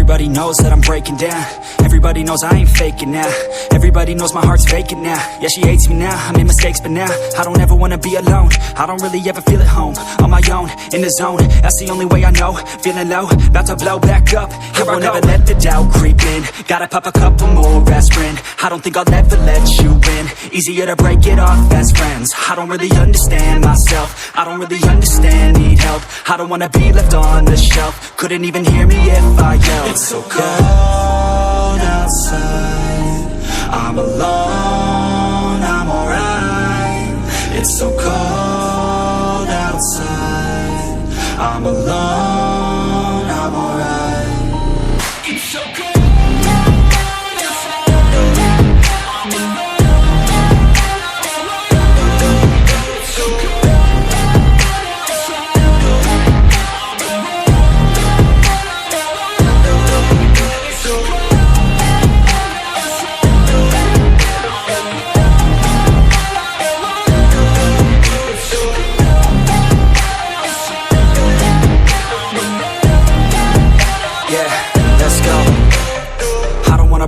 Everybody knows that I'm breaking down. Everybody knows I ain't faking now. Everybody knows my heart's vacant now. Yeah, she hates me now, I made mistakes but now I don't ever wanna be alone. I don't really ever feel at home. On my own, in the zone, that's the only way I know. Feeling low, about to blow back up. Here I won't ever let the doubt creep in. Gotta pop a couple more aspirin. I don't think I'll ever let you in. Easier to break it off as friends. I don't really understand myself. I don't really understand, need help. I don't wanna be left on the shelf. Couldn't even hear me if I yelled. It's so cold outside, I'm alone, I'm alright. It's so cold outside, I'm alone, I'm alright. It's so cold.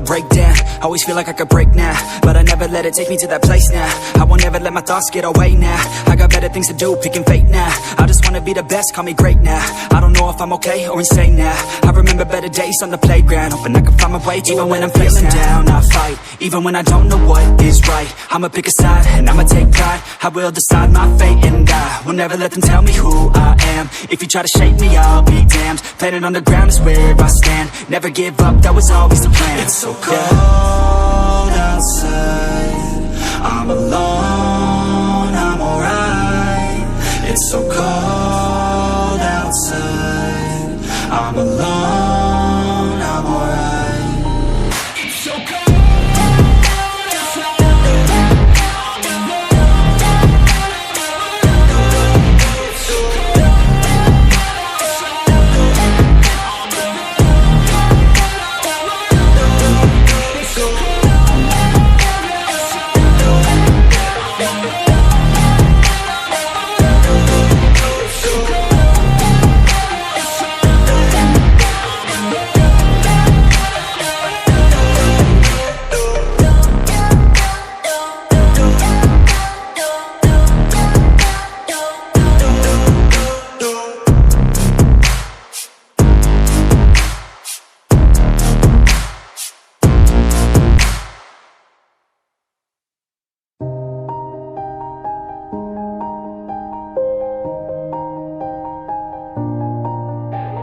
Break down, always feel like I could break now, but I never let it take me to that place now. I won't ever let my thoughts get away now. I got better things to do, picking fate now. I just wanna be the best, call me great now. I don't know if I'm okay or insane now. I remember better days on the playground, hoping I can find my way. Even when I'm feeling down, I fight. Even when I don't know what is right, I'ma pick a side and I'ma take pride. I will decide my fate and I will never let them tell me who I am. If you try to shape me, I'll be damned. Planet on the ground is where I stand. Never give up, that was always the plan. It's so cold outside, I'm alone, I'm alright. It's so cold outside, I'm alone.